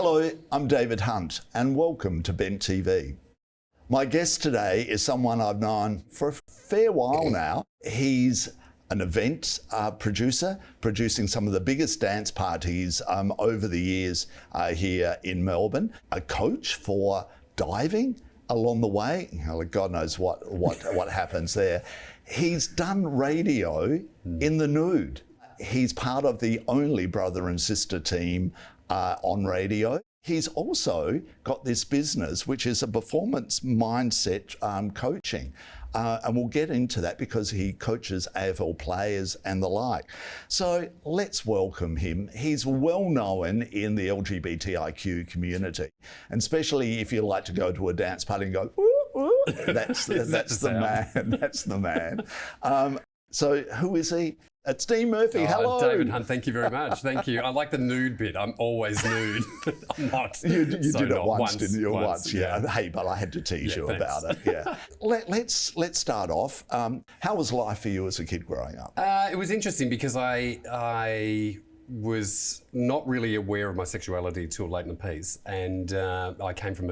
Hello, I'm David Hunt and welcome to Bent TV. My guest today is someone I've known for a fair while now. He's an event producer, producing some of the biggest dance parties over the years here in Melbourne. A coach for diving along the way. God knows what happens there. He's done radio in the nude. He's part of the only brother and sister team on radio. He's also got this business, which is a performance mindset coaching. And we'll get into that because he coaches AFL players and the like. So let's welcome him. He's well known in the LGBTIQ community, and especially if you like to go to a dance party and go, ooh, ooh, that's the man. That's the man. So who is he? It's Dean Murphy. Hello. David Hunt, thank you very much. Thank you. I like the nude bit. I'm always nude. I'm not. You did it once, didn't you? Once, yeah. Hey, but I had to tease you about it. Yeah. Let's start off. How was life for you as a kid growing up? It was interesting because I was not really aware of my sexuality till late in the piece, and I came from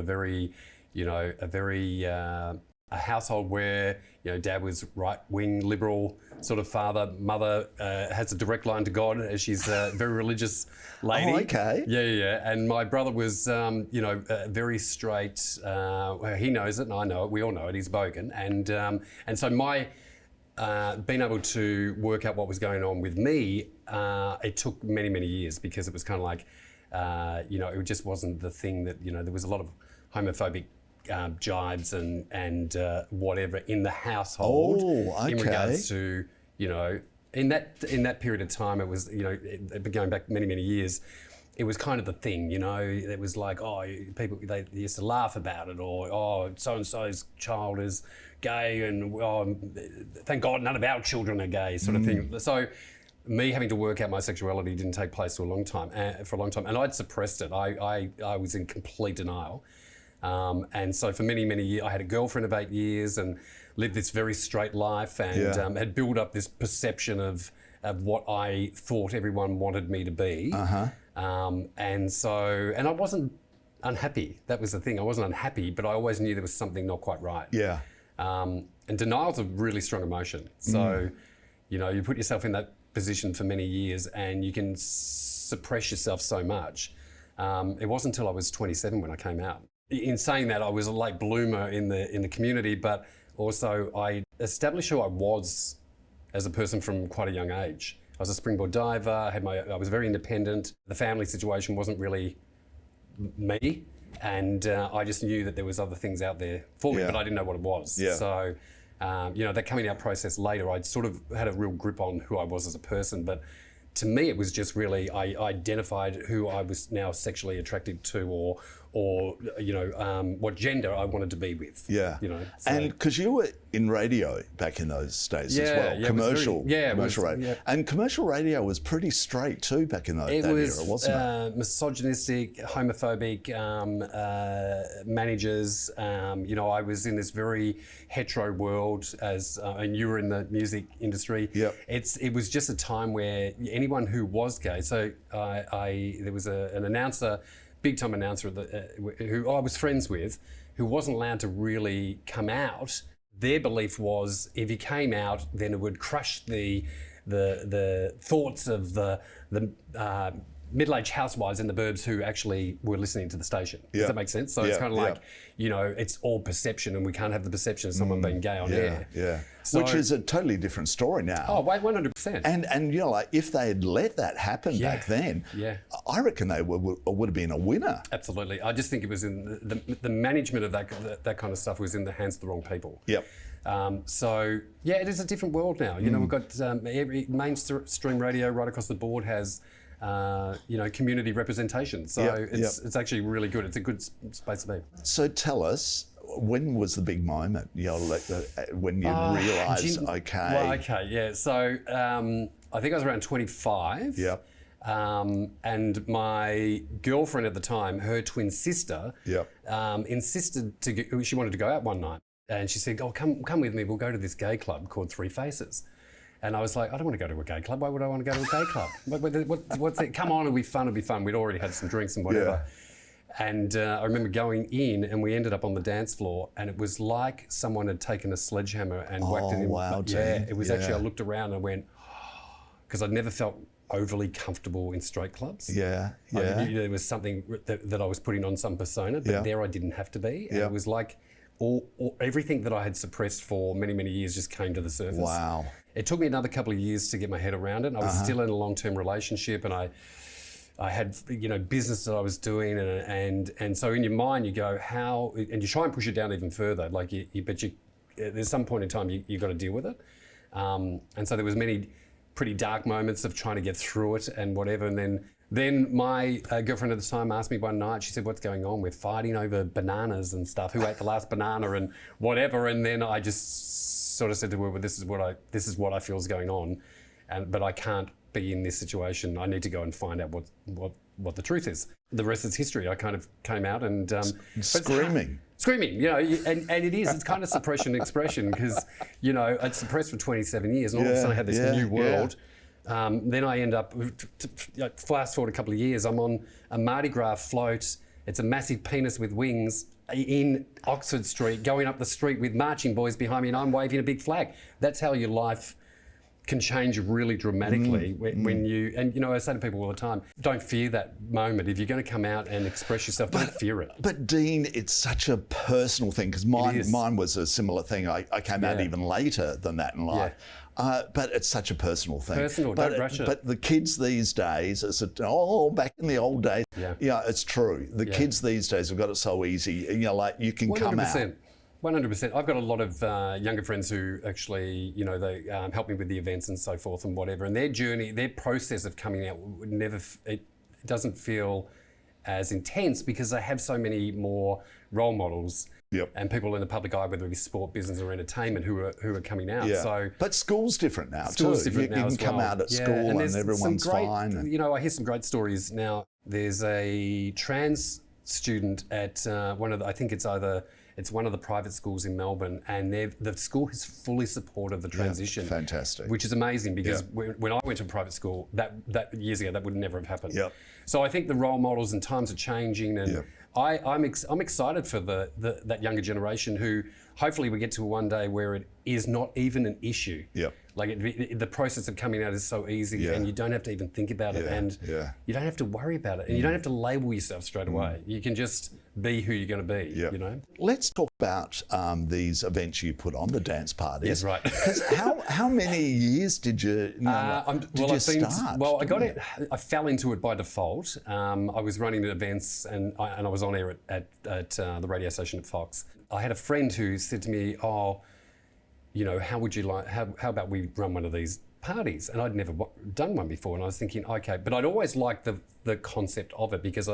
a household where dad was right-wing liberal sort of father. Mother has a direct line to God, as she's a very religious lady. Oh, okay. Yeah. And my brother was, very straight. He knows it, and I know it. We all know it. He's bogan, and so my being able to work out what was going on with me, it took many years because it was kind of like, it just wasn't the thing that there was a lot of homophobic jibes and whatever in the household. Oh, okay. In regards to in that period of time, it was going back many years. It was kind of the thing, it was like, people, they used to laugh about it, or so and so's child is gay, and thank God none of our children are gay, sort of thing. So me having to work out my sexuality didn't take place for a long time, and I'd suppressed it. I was in complete denial. And so for many years, I had a girlfriend of 8 years and lived this very straight life, and had built up this perception of what I thought everyone wanted me to be. And I wasn't unhappy. That was the thing. I wasn't unhappy, but I always knew there was something not quite right. Yeah. And denial's a really strong emotion. So, you put yourself in that position for many years and you can suppress yourself so much. It wasn't until I was 27 when I came out. In saying that, I was a late bloomer in the community, but also I established who I was as a person from quite a young age. I was a springboard diver. I was very independent. The family situation wasn't really me, and I just knew that there was other things out there for me, but I didn't know what it was. Yeah. So, that coming out process later, I'd sort of had a real grip on who I was as a person, but to me, it was just really, I identified who I was now sexually attracted to, or what gender I wanted to be with. Yeah. So. And because you were in radio back in those days as well, commercial radio. And commercial radio was pretty straight too back in that era, wasn't it? Misogynistic, homophobic, managers. I was in this very hetero world, and you were in the music industry. Yep. It was just a time where anyone who was gay. So there was an announcer, big-time announcer who I was friends with, who wasn't allowed to really come out. Their belief was if he came out, then it would crush the thoughts of the middle-aged housewives in the burbs who actually were listening to the station. Does that make sense? So it's kind of like, it's all perception, and we can't have the perception of someone being gay on air. Yeah. So, which is a totally different story now. Oh, 100%. And if they had let that happen back then, I reckon they would have been a winner. Absolutely. I just think it was in the management of that kind of stuff was in the hands of the wrong people. Yep. It is a different world now. We've got every mainstream radio right across the board has community representation. So it's actually really good. It's a good space to be. So tell us, when was the big moment? When you realised, So I think I was around 25. Yep. And my girlfriend at the time, her twin sister, insisted she wanted to go out one night. And she said, come with me, we'll go to this gay club called Three Faces. And I was like, I don't want to go to a gay club. Why would I want to go to a gay club? What's it? Come on, it'll be fun. We'd already had some drinks and whatever. And I remember going in, and we ended up on the dance floor, and it was like someone had taken a sledgehammer and whacked it in. Wow, yeah, it was actually, I looked around and I went, because I'd never felt overly comfortable in straight clubs. Yeah. I knew there was something that I was putting on some persona, but there I didn't have to be. And it was like everything that I had suppressed for many, many years just came to the surface. Wow. It took me another couple of years to get my head around it. I was still in a long-term relationship, and I had, business that I was doing, and so in your mind you go, how, and you try and push it down even further. Like but there's some point in time you got to deal with it. And so there was many pretty dark moments of trying to get through it and whatever. And then my girlfriend at the time asked me one night, she said, "What's going on? We're fighting over bananas and stuff. Who ate the last banana and whatever?" And then I just sort of said to her, "Well, this is what I feel is going on, but I can't be in this situation. I need to go and find out what the truth is." The rest is history. I kind of came out and Screaming, and it is. It's kind of suppression expression, because I'd suppressed for 27 years, and all of a sudden I had this new world. Then I end up, fast forward a couple of years, I'm on a Mardi Gras float. It's a massive penis with wings in Oxford Street, going up the street with marching boys behind me, and I'm waving a big flag. That's how your life can change really dramatically when you, and I say to people all the time, don't fear that moment. If you're going to come out and express yourself, don't fear it. But Dean, it's such a personal thing, because mine was a similar thing. I came out even later than that in life. But it's such a personal thing. Don't rush it. But the kids these days, back in the old days, it's true. The kids these days have got it so easy. You can 100%. Come out. 100%. I've got a lot of younger friends who actually, they help me with the events and so forth and whatever. And their journey, their process of coming out it doesn't feel as intense, because they have so many more role models. And people in the public eye, whether it be sport, business, or entertainment, who are coming out. So, but school's different now. School's different now. You can come out at school and everyone's fine. I hear some great stories now. There's a trans student at one of the private schools in Melbourne, and the school has fully supported the transition. Fantastic. Which is amazing, because when I went to private school that years ago, that would never have happened. So I think the role models and times are changing, and I'm excited for that younger generation, who hopefully we get to one day where it is not even an issue. Like the process of coming out is so easy, and you don't have to even think about it, and you don't have to worry about it, and you don't have to label yourself straight away. You can just be who you're going to be. Let's talk about these events you put on, the dance parties. Yes, right. Because how many years did you start? Well, I got it. I fell into it by default. I was running the and I was on air at the radio station at Fox. I had a friend who said to me, how would you like? How about we run one of these parties? And I'd never done one before, and I was thinking, okay, but I'd always liked the concept of it, because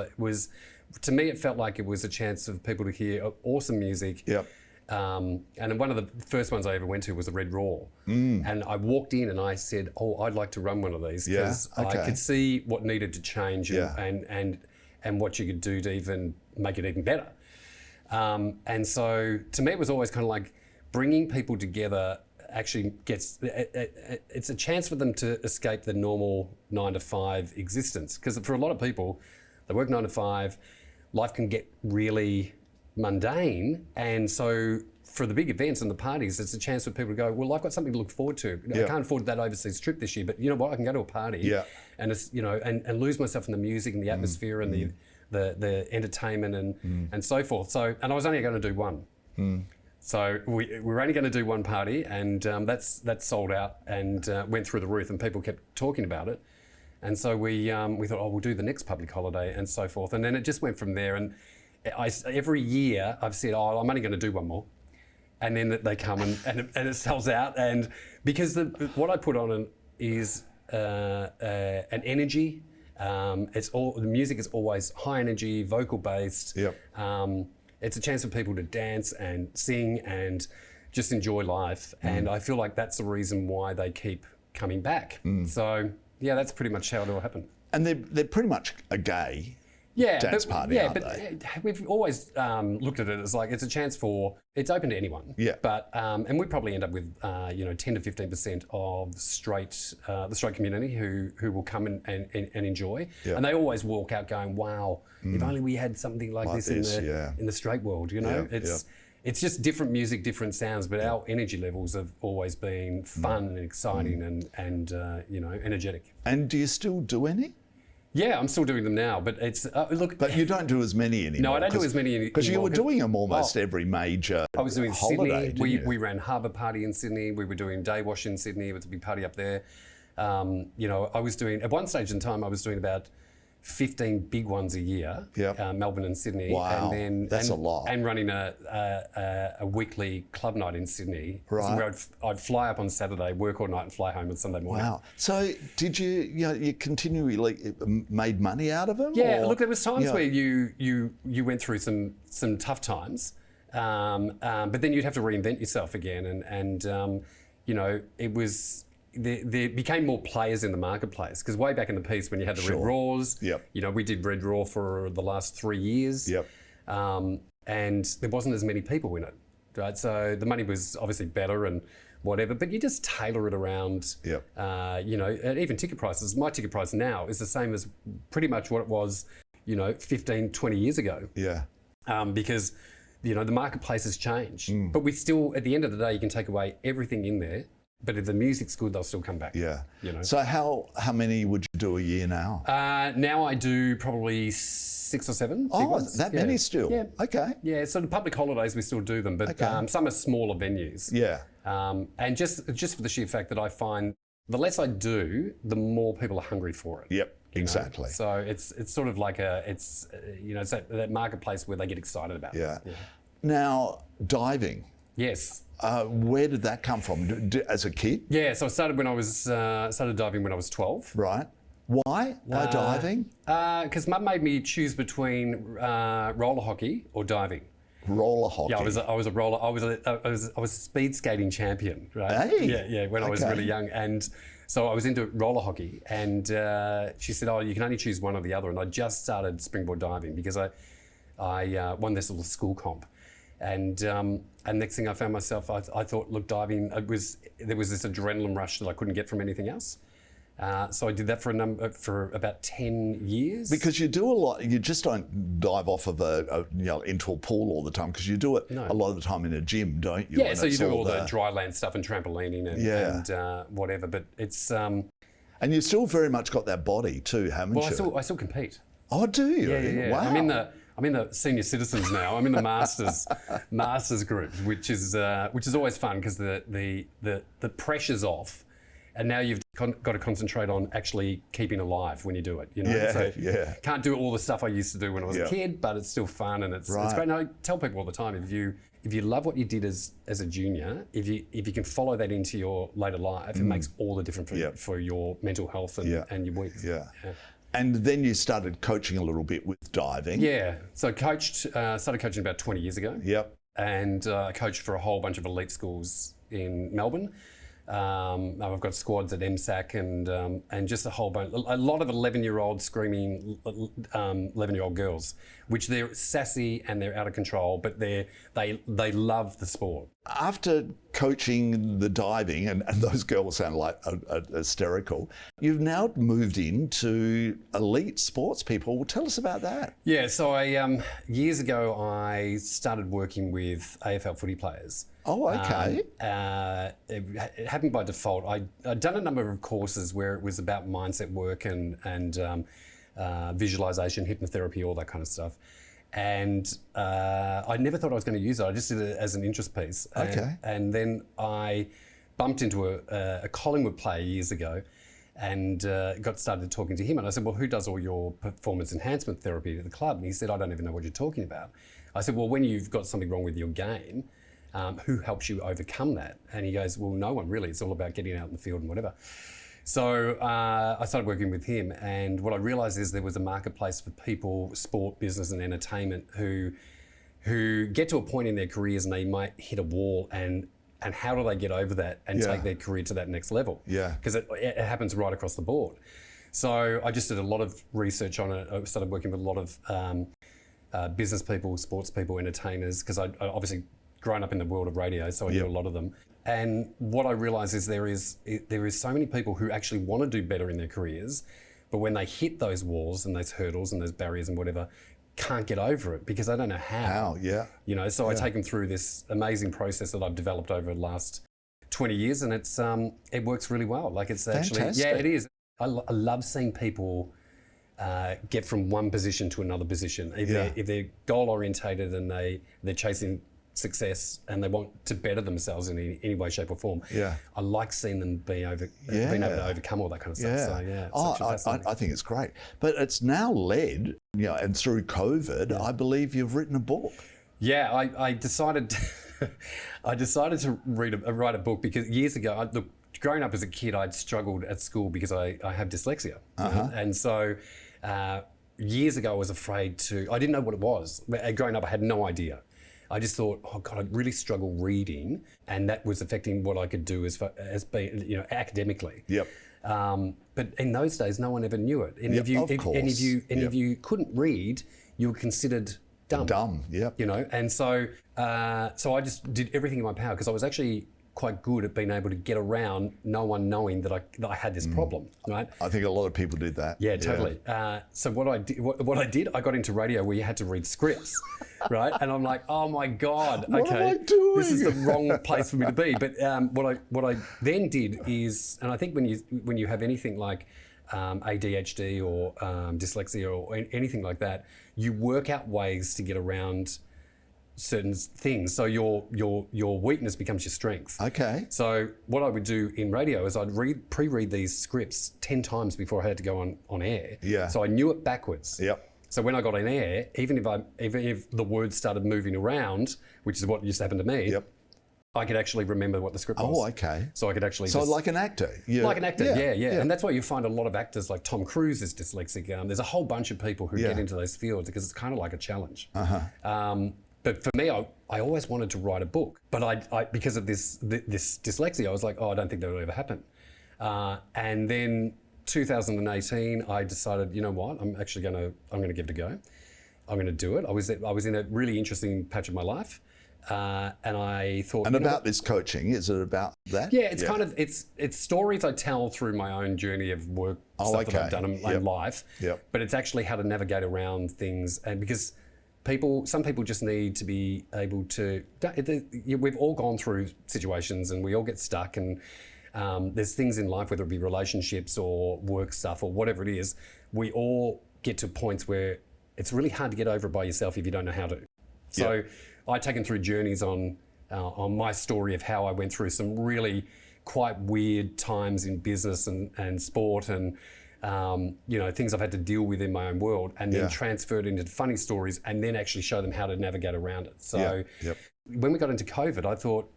to me, it felt like it was a chance for people to hear awesome music. And one of the first ones I ever went to was the Red Raw. And I walked in and I said, I'd like to run one of these, because I could see what needed to change and what you could do to even make it even better. And so to me, it was always kind of like bringing people together actually it's a chance for them to escape the normal 9-to-5 existence. Because for a lot of people, they work 9 to 5, life can get really mundane. And so for the big events and the parties, it's a chance for people to go, well, I've got something to look forward to. I can't afford that overseas trip this year, but you know what, I can go to a party and it's, and lose myself in the music and the atmosphere and the entertainment and so forth. So, and I was only going to do one. So we were only going to do one party, and that's sold out and went through the roof, and people kept talking about it. And so we thought, we'll do the next public holiday and so forth. And then it just went from there. And every year I've said, I'm only going to do one more. And then they come and it sells out. And because what I put on is an energy. The music is always high energy, vocal based. It's a chance for people to dance and sing and just enjoy life. And I feel like that's the reason why they keep coming back. So yeah, that's pretty much how it all happened. And they're pretty much a gay. dance party, aren't they? We've always looked at it as like it's a chance it's open to anyone. Yeah. But and we probably end up with 10 to 15% of the straight community who will come and enjoy, Yeah. and they always walk out going, "Wow, if only we had something like this in the straight world." It's just different music, different sounds, but our energy levels have always been fun and exciting and energetic. And do you still do any? Yeah, I'm still doing them now, but it's look. But you don't do as many anymore. No, I don't do as many anymore. Because you were doing them almost every major I was doing holiday, Sydney. We ran Harbour Party in Sydney. We were doing Day Wash in Sydney. It was a big party up there. I was doing, at one stage in time, I was doing about 15 big ones a year, Melbourne and Sydney. Wow, that's a lot. And running a weekly club night in Sydney. Right. Where I'd fly up on Saturday, work all night and fly home on Sunday morning. Wow. So did you continually made money out of them? Yeah, look, there was times where you went through some tough times, but then you'd have to reinvent yourself again, and it was. There became more players in the marketplace, because way back in the piece when you had the Red Raws, we did Red Raw for the last 3 years, and there wasn't as many people in it, right? So the money was obviously better and whatever, but you just tailor it around, and even ticket prices. My ticket price now is the same as pretty much what it was, 15, 20 years ago. Yeah. Because, the marketplace has changed, but we still, at the end of the day, you can take away everything in there. But if the music's good, they'll still come back. Yeah. So how many would you do a year now? Now I do probably 6 or 7. Oh, big ones. that many still? Yeah. Okay. Yeah, so the public holidays we still do them, but some are smaller venues. Yeah. And just for the sheer fact that I find the less I do, the more people are hungry for it. Yep. Exactly. So it's sort of like it's that marketplace where they get excited about. Yeah. Now, diving. Yes. Where did that come from? As a kid? Yeah, so I started started diving when I was 12. Right. Why? Why diving? Because Mum made me choose between roller hockey or diving. Roller hockey. Yeah, I was a speed skating champion, right? Hey. Yeah, when I was really young, and so I was into roller hockey, and she said, "Oh, you can only choose one or the other," and I just started springboard diving because I won this little school comp. And next thing I found myself, I thought, look, diving, there was this adrenaline rush that I couldn't get from anything else. So I did that for about 10 years. Because you do a lot, you just don't dive off of into a pool all the time, because you do it a lot of the time in a gym, don't you? Yeah, so you do all the dry land stuff and trampolining and whatever, but it's... and you've still very much got that body too, haven't you? I still compete. Oh, do you? Yeah. Wow. I'm in the senior citizens now. I'm in the masters group, which is always fun because the pressure's off, and now you've got to concentrate on actually keeping alive when you do it. Can't do all the stuff I used to do when I was a kid, but it's still fun and it's great. And I tell people all the time, if you love what you did as a junior, if you can follow that into your later life, it makes all the difference for your mental health and your week. Yeah. And then you started coaching a little bit with diving. Yeah, so started coaching about 20 years ago. Yep. And I coached for a whole bunch of elite schools in Melbourne. I've got squads at MSAC and just a whole bunch, a lot of 11-year-old screaming 11-year-old girls, which they're sassy and they're out of control, but they love the sport. After coaching the diving, and those girls sound like hysterical, you've now moved into elite sports people. Well, tell us about that. Yeah, so years ago I started working with AFL footy players. Oh, okay. It happened by default. I'd done a number of courses where it was about mindset work and visualization, hypnotherapy, all that kind of stuff. And I never thought I was going to use it. I just did it as an interest piece. Okay. And then I bumped into a Collingwood player years ago and started talking to him. And I said, well, who does all your performance enhancement therapy at the club? And he said, I don't even know what you're talking about. I said, well, when you've got something wrong with your game, who helps you overcome that? And he goes, well, no one really. It's all about getting out in the field and whatever. So I started working with him, and what I realised is there was a marketplace for people, sport, business and entertainment who get to a point in their careers and they might hit a wall, and how do they get over that and take their career to that next level? Yeah. Because it happens right across the board. So I just did a lot of research on it. I started working with a lot of business people, sports people, entertainers, because I obviously grown up in the world of radio, so I knew a lot of them. And what I realised is there is so many people who actually want to do better in their careers, but when they hit those walls and those hurdles and those barriers and whatever, can't get over it because they don't know how. So I take them through this amazing process that I've developed over the last 20 years, and it works really well. Like it's actually, Fantastic. it is. I love seeing people get from one position to another position. If they're goal orientated and they're chasing success and they want to better themselves in any way, shape or form. I like seeing them being able to overcome all that kind of stuff. So I think it's great. But it's now led, and through COVID, I believe you've written a book. Yeah, I decided to write a book because years ago, growing up as a kid, I'd struggled at school because I have dyslexia. And so years ago, I was afraid I didn't know what it was. Growing up, I had no idea. I just thought, oh God, I really struggle reading, and that was affecting what I could do as being, academically. But in those days, no one ever knew it. And if you couldn't read, you were considered dumb. And so I just did everything in my power because I was actually quite good at being able to get around no one knowing that I had this problem, right? I think a lot of people did that. Yeah, totally. So what I did, I got into radio where you had to read scripts, right? And I'm like, oh my God, What am I doing? this is the wrong place for me to be. But what I then did is, and I think when you have anything like ADHD or dyslexia or anything like that, you work out ways to get around certain things, so your weakness becomes your strength. Okay. So what I would do in radio is I'd pre-read these scripts 10 times before I had to go on air. So I knew it backwards. So when I got on air, even if the words started moving around, which is what used to happen to me, I could actually remember what the script was. Oh, okay. So I could actually like an actor. Like an actor, yeah. And that's why you find a lot of actors like Tom Cruise is dyslexic. There's a whole bunch of people who get into those fields because it's kind of like a challenge. But for me, I always wanted to write a book, but I because of this dyslexia, I was like, oh, I don't think that will ever happen. And then 2018, I decided, you know what, I'm going to give it a go. I'm going to do it. I was in a really interesting patch of my life, and I thought. And about this coaching, is it about that? Yeah, it's kind of it's stories I tell through my own journey of work stuff that I've done in life. But it's actually how to navigate around things, and because. Some people just need to be able to. We've all gone through situations, and we all get stuck. And there's things in life, whether it be relationships or work stuff or whatever it is, we all get to points where it's really hard to get over it by yourself if you don't know how to. So I've taken through journeys on my story of how I went through some really quite weird times in business and sport and. Things I've had to deal with in my own world, and then transfer it into funny stories, and then actually show them how to navigate around it. So when we got into COVID, I thought,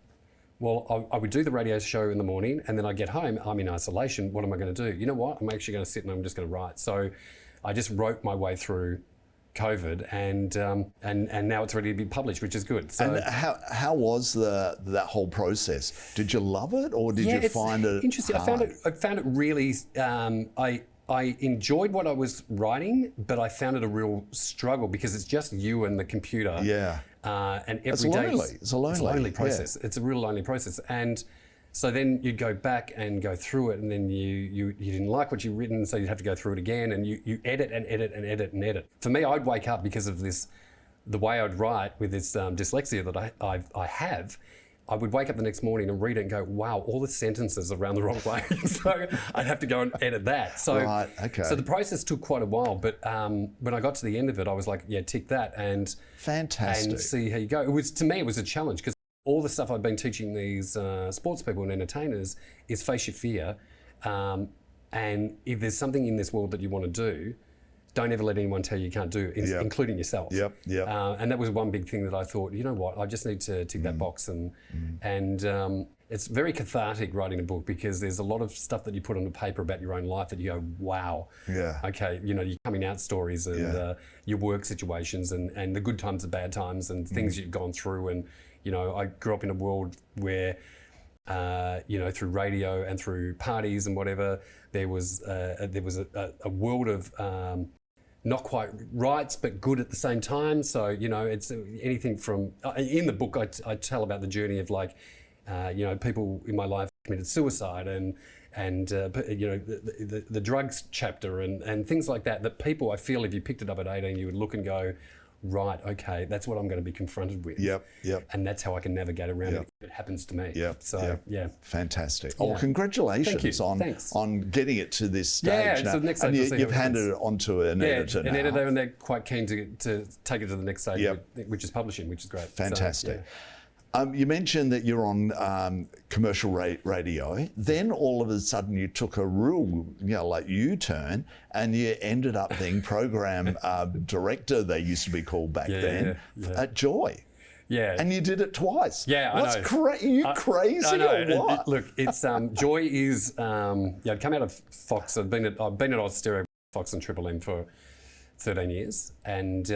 well, I would do the radio show in the morning, and then I get home, I'm in isolation. What am I going to do? You know what? I'm actually going to sit and I'm just going to write. So I just wrote my way through COVID, and now it's ready to be published, which is good. So, and how was that whole process? Did you love it, or did you find it interesting? hard? I found it really. I enjoyed what I was writing, but I found it a real struggle because it's just you and the computer. And every day it's a lonely process. It's a real lonely process, and so then you'd go back and go through it, and then you didn't like what you'd written, so you'd have to go through it again, and you edit and edit and edit and edit. For me, I'd wake up because of the way I'd write with this dyslexia that I have. I would wake up the next morning and read it and go, wow, all the sentences are around the wrong way. So I'd have to go and edit that. So, so the process took quite a while, but when I got to the end of it, I was like, yeah, tick that and see how you go. To me, it was a challenge because all the stuff I've been teaching these sports people and entertainers is face your fear. And if there's something in this world that you want to do, don't ever let anyone tell you can't do it, including yourself. And that was one big thing that I thought, you know what, I just need to tick that box. And it's very cathartic writing a book because there's a lot of stuff that you put on the paper about your own life that you go, wow. Okay, your coming out stories and your work situations and the good times, the bad times and things you've gone through. And, I grew up in a world where through radio and through parties and whatever. There was a world of not quite rights, but good at the same time. So, it's anything from, in the book, I tell about the journey of people in my life committed suicide and the drugs chapter and things like that people, I feel if you picked it up at 18, you would look and go, right, okay, that's what I'm going to be confronted with. Yep. And that's how I can navigate around it if it happens to me. So, yeah. Fantastic. Oh, congratulations on getting it to this stage. Yeah, now. So the next stage, and you've handed it on to an editor now. Editor, and they're quite keen to take it to the next stage, which is publishing, which is great. Fantastic. So, you mentioned that you're on commercial radio. Then all of a sudden you took a real, U-turn, and you ended up being program director, they used to be called back then, at Joy. Yeah. And you did it twice. Yeah, I know. Are you crazy or what? Look, it's Joy is I'd come out of Fox. I've been at Oz Stereo, Fox and Triple M for 13 years, and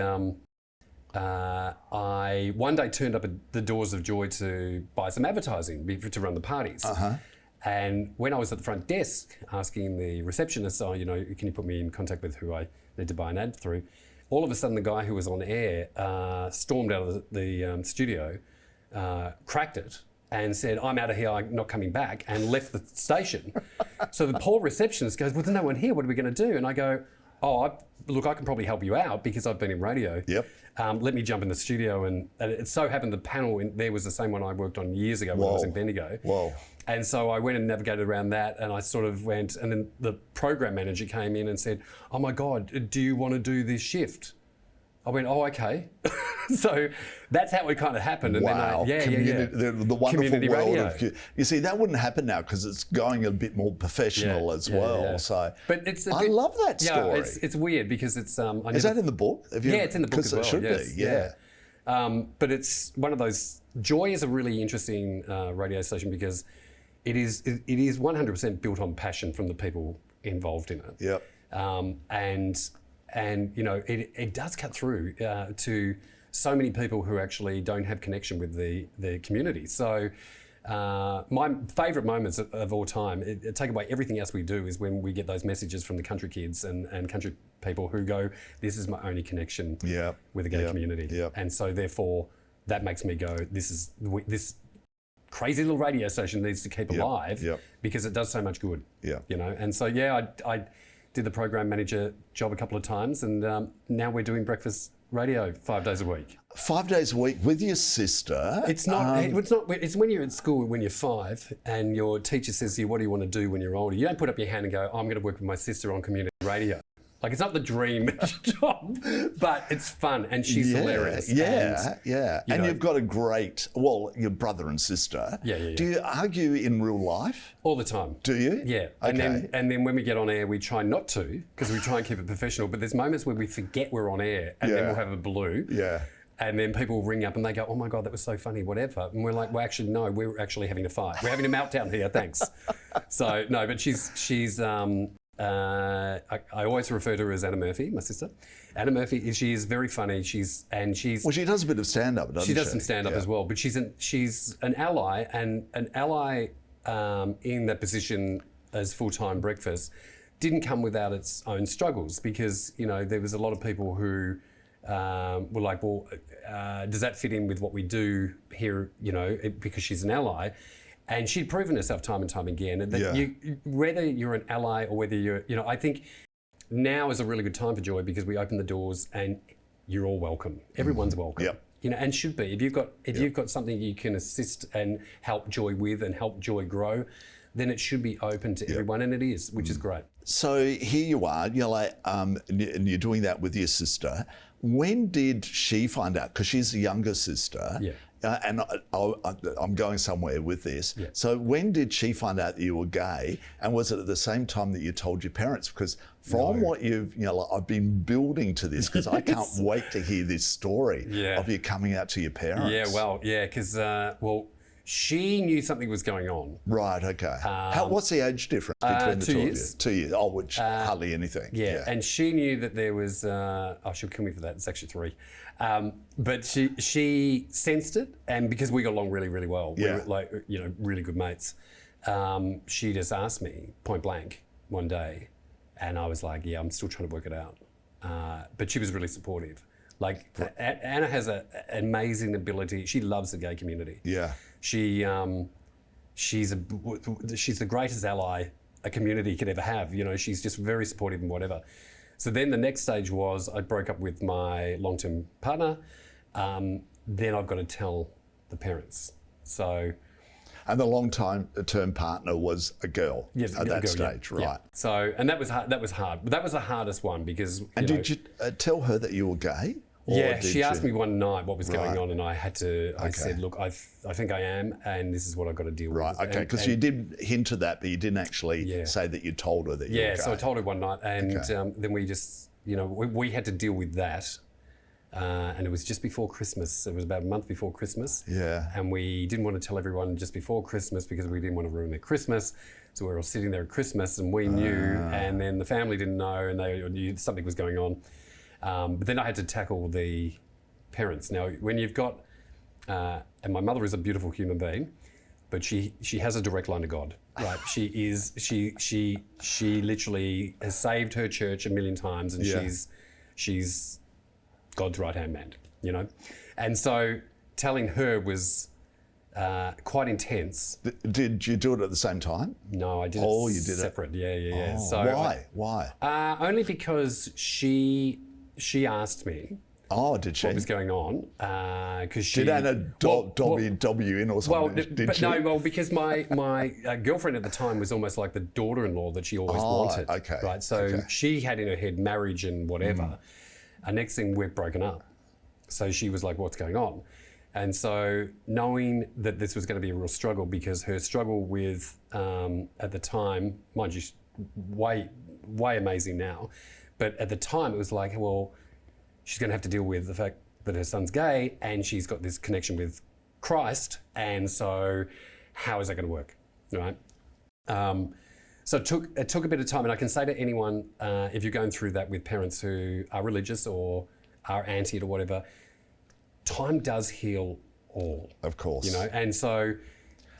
I one day turned up at the doors of Joy to buy some advertising to run the parties. And when I was at the front desk asking the receptionist, can you put me in contact with who I need to buy an ad through? All of a sudden, the guy who was on air stormed out of the studio, cracked it, and said, "I'm out of here, I'm not coming back," and left the station. So the poor receptionist goes, "Well, there's no one here, what are we going to do?" And I go, look, I can probably help you out because I've been in radio. Yep. Let me jump in the studio. And it so happened the panel there was the same one I worked on years ago when I was in Bendigo. Whoa. And so I went and navigated around that, and I sort of went, and then the program manager came in and said, "Oh my God, do you want to do this shift?" I went, "Oh, okay." So that's how it kind of happened. And wow. Then The wonderful Community world radio. of... You see, that wouldn't happen now because it's going a bit more professional as well. Yeah. So but I love that story. Yeah, it's weird because it's... Is that in the book? It's in the book as well. Because it should be, yeah. But it's one of those... Joy is a really interesting radio station because it is 100% built on passion from the people involved in it. Yep. And it does cut through to so many people who actually don't have connection with the community. So my favourite moments of all time, take away everything else we do, is when we get those messages from the country kids and country people who go, "This is my only connection with the gay community." Yep. And so therefore that makes me go, this crazy little radio station needs to keep alive because it does so much good. And so I did the program manager job a couple of times, and now we're doing breakfast radio 5 days a week. 5 days a week with your sister. It's not. It's when you're at school when you're 5, and your teacher says to you, "What do you want to do when you're older?" You don't put up your hand and go, "I'm going to work with my sister on community radio." Like, it's not the dream job, but it's fun, and she's hilarious. And you've got a great, your brother and sister. Do you argue in real life? All the time. Do you? Yeah. Okay. And then when we get on air, we try not to, because we try and keep it professional, but there's moments where we forget we're on air, and then we'll have a blue. Yeah. And then people will ring up and they go, "Oh my God, that was so funny, whatever." And we're like, "Well, actually, no, we're actually having a fight. We're having a meltdown here, thanks." So, no, but she's I always refer to her as Anna Murphy, my sister. Anna Murphy, she is very funny. Well, she does a bit of stand-up, doesn't she? She does some stand-up as well, but she's an ally, and an ally in that position as full-time breakfast didn't come without its own struggles, because there was a lot of people who were like, "Well, does that fit in with what we do here?" Because she's an ally. And she'd proven herself time and time again that whether you're an ally or whether you're, I think now is a really good time for Joy, because we open the doors and you're all welcome. Everyone's welcome. And should be. If you've got something you can assist and help Joy with and help Joy grow, then it should be open to everyone, and it is, which is great. So here you are, and you're doing that with your sister. When did she find out? Because she's a younger sister. And I'm going somewhere with this. So when did she find out that you were gay? And was it at the same time that you told your parents? Because from what I've been building to this, because I can't wait to hear this story of you coming out to your parents. Because She knew something was going on. Right, okay. What's the age difference between the 2 two years. of you? 2 years. Oh, which hardly anything. Yeah, and she knew that there was, she'll kill me for that, it's actually 3. But she sensed it, and because we got along really, really well, we were like, really good mates, she just asked me point blank one day, and I was like, yeah, I'm still trying to work it out. But she was really supportive. Like, Anna has an amazing ability. She loves the gay community. Yeah. She's the greatest ally a community could ever have. She's just very supportive and whatever. So then the next stage was I broke up with my long-term partner. Then I've got to tell the parents. So. And the long-term partner was a girl at that stage, right? Yeah. So, and that was hard. That was the hardest one because. And did you tell her that you were gay? Yeah, she asked me one night what was going on, and I had to. I said, "Look, I think I am, and this is what I've got to deal with." Right. Okay. Because you did hint at that, but you didn't actually say that you told her that you were gay. Yeah. So I told her one night, and then we just, we had to deal with that, and it was just before Christmas. It was about a month before Christmas. Yeah. And we didn't want to tell everyone just before Christmas because we didn't want to ruin their Christmas. So we were all sitting there at Christmas, and we knew, and then the family didn't know, and they knew something was going on. But then I had to tackle the parents. Now, when you've got, and my mother is a beautiful human being, but she has a direct line to God, right? She literally has saved her church a million times, and she's God's right-hand man, And so telling her was quite intense. Did you do it at the same time? No, I did you it did separate. Yeah. Oh, So why? Only because she asked me. Oh, did she? What was going on? Because she did Anna dob you in or something? Because my girlfriend at the time was almost like the daughter-in-law that she always wanted. Okay. Right. So she had in her head marriage and whatever. Next thing, we're broken up. So she was like, "What's going on?" And so knowing that this was going to be a real struggle, because her struggle with at the time, mind you, way amazing now. But at the time, it was like, well, she's going to have to deal with the fact that her son's gay and she's got this connection with Christ. And so how is that going to work, right? So it took a bit of time. And I can say to anyone, if you're going through that with parents who are religious or are anti it or whatever, time does heal all. Of course. And so...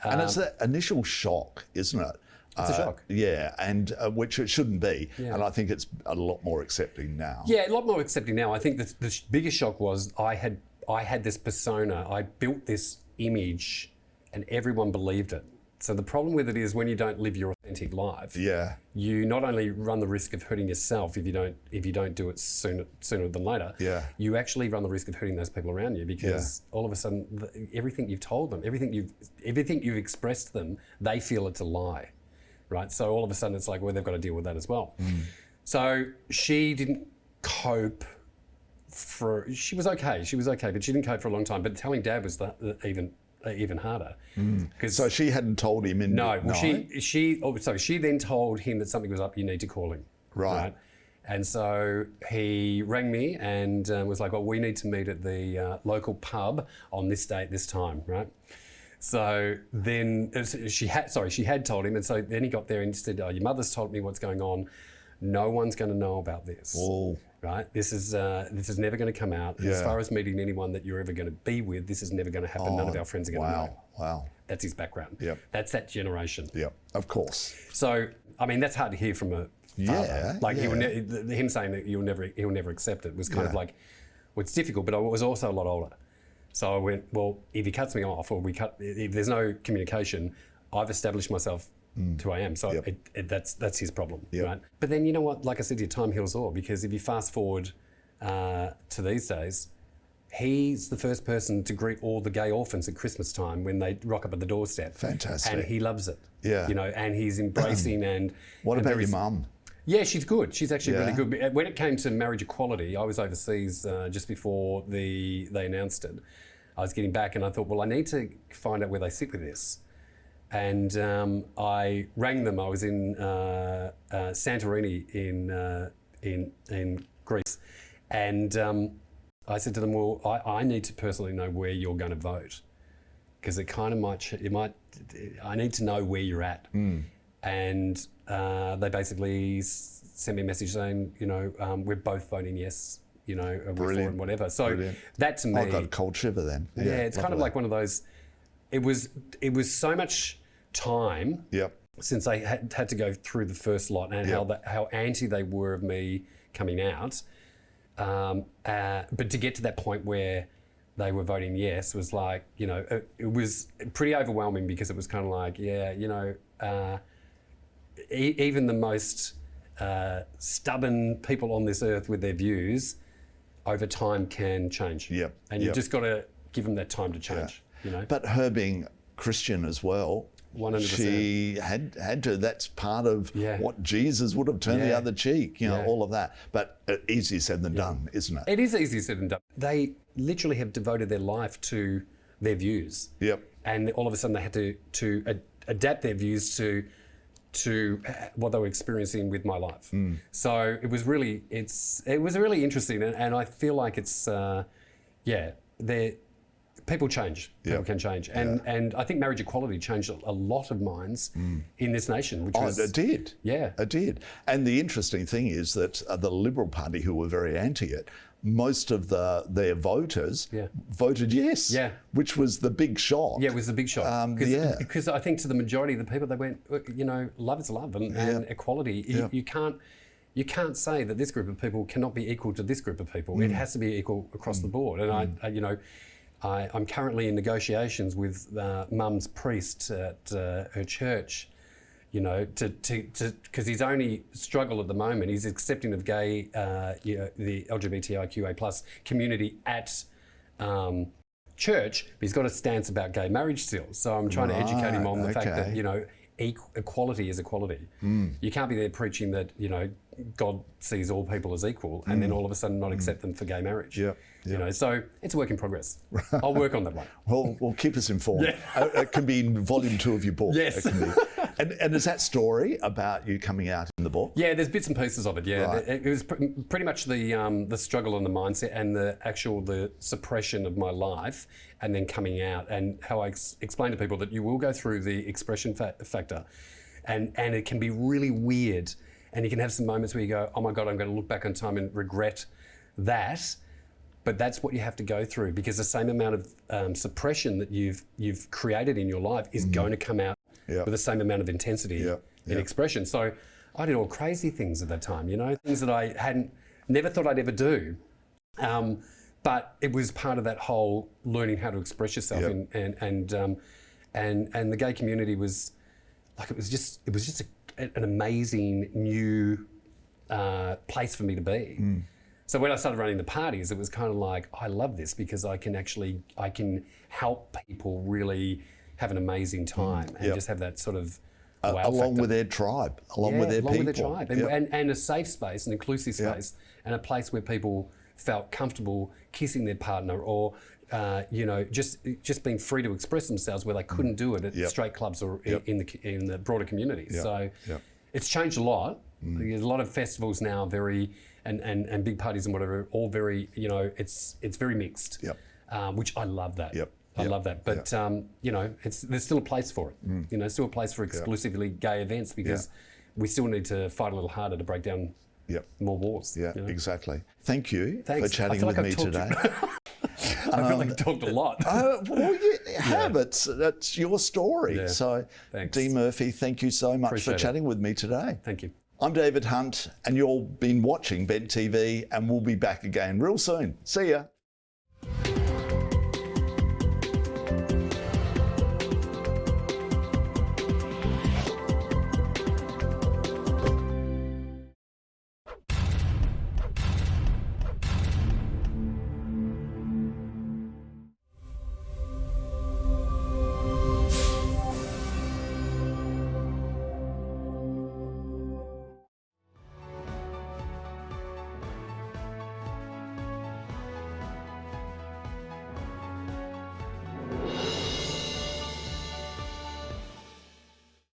and it's that initial shock, isn't it? It's a shock. Yeah, and which it shouldn't be. Yeah. And I think it's a lot more accepting now. Yeah, a lot more accepting now. I think the biggest shock was I had this persona. I built this image and everyone believed it. So the problem with it is when you don't live your authentic life, you not only run the risk of hurting yourself if you don't do it sooner than later, you actually run the risk of hurting those people around you, because all of a sudden everything you've told them, everything you've expressed to them, they feel it's a lie. Right, so all of a sudden it's like, well, they've got to deal with that as well. So she didn't cope she was okay, but she didn't cope for a long time. But telling Dad was even harder. So she hadn't told him in No, well, she then told him that something was up, you need to call him. Right. And so he rang me and was like, well, we need to meet at the local pub on this date, this time, right? So then she had told him, and so then he got there and said, "Oh, your mother's told me what's going on. No one's going to know about this, right? This is never going to come out. As far as meeting anyone that you're ever going to be with, this is never going to happen. None of our friends are going to know." Wow. That's his background. Yep. That's that generation. Yep. Of course. So I mean, that's hard to hear from a father. Him saying that he'll never accept it was kind of like, well, it's difficult, but I was also a lot older. So I went, well, if he cuts me off or if there's no communication, I've established myself to who I am. So that's his problem, right? But then you know what, like I said to you, time heals all, because if you fast forward to these days, he's the first person to greet all the gay orphans at Christmas time when they rock up at the doorstep. Fantastic. And he loves it. Yeah. And he's embracing and... What about your mum? Yeah, she's good. She's actually really good. When it came to marriage equality, I was overseas just before they announced it. I was getting back and I thought, well, I need to find out where they sit with this. And I rang them. I was in Santorini in Greece. And I said to them, well, I need to personally know where you're going to vote. because it kind of might. I need to know where you're at. And they basically sent me a message saying, we're both voting yes. We're for and whatever. So that to me, I got a cold shiver then. Yeah, it's kind of like one of those. It was so much time. Yep. Since they had to go through the first lot and how anti they were of me coming out, but to get to that point where they were voting yes was like, it was pretty overwhelming, because it was kind of like, even the most stubborn people on this earth with their views over time can change. Yep. And you've just got to give them that time to change. But her being Christian as well, 100%. she had to. That's part of what Jesus would have turned the other cheek. All of that. But easier said than done, isn't it? It is easier said than done. They literally have devoted their life to their views. Yep. And all of a sudden they had to adapt their views to what they were experiencing with my life. So it was really interesting, and I feel like it's people change. People can change. And I think marriage equality changed a lot of minds in this nation. Which was, it did. Yeah. It did. And the interesting thing is that the Liberal Party, who were very anti it, most of their voters voted yes, which was the big shock. Yeah, it was the big shock. Because I think to the majority of the people, they went, love is love, and equality. You can't say that this group of people cannot be equal to this group of people. It has to be equal across the board. And I'm currently in negotiations with Mum's priest at her church, because his only struggle at the moment is accepting of gay, the LGBTI QA+ community at church, but he's got a stance about gay marriage still. So I'm trying to educate him on the fact that, equality is equality. You can't be there preaching that, God sees all people as equal and then all of a sudden not accept them for gay marriage. So it's a work in progress. I'll work on that one. Well, keep us informed. It can be in volume 2 of your book. Yes. It can be. And is that story about you coming out in the book? Yeah, there's bits and pieces of it. Yeah, Right. It was pretty much the struggle and the mindset and the suppression of my life, and then coming out, and how I explain to people that you will go through the expression factor, and it can be really weird, and you can have some moments where you go, oh my God, I'm going to look back on time and regret that. But that's what you have to go through, because the same amount of suppression that you've created in your life is going to come out with the same amount of intensity in expression. So I did all crazy things at that time, things that I never thought I'd ever do. But it was part of that whole learning how to express yourself, and the gay community was like, it was just an amazing new place for me to be. So when I started running the parties, it was kind of like, I love this, because I can help people really have an amazing time and just have that sort of wow along factor. with their tribe, along with their people. With their tribe, and a safe space, an inclusive space, and a place where people felt comfortable kissing their partner, or just being free to express themselves where they couldn't do it at straight clubs or in the broader community. So it's changed a lot. There's a lot of festivals now, and big parties and whatever, all very, it's very mixed, which I love that. I love that. But, there's still a place for it. Still a place for exclusively gay events, because we still need to fight a little harder to break down more walls. Exactly. Thank you for Thanks. chatting with me today. I feel like I've talked a lot. Well, you have. It's your story. Yeah. So, Thanks. Dee Murphy, thank you so much Appreciate for chatting with me today. Thank you. I'm David Hunt, and you've been watching Bent TV, and we'll be back again real soon. See ya.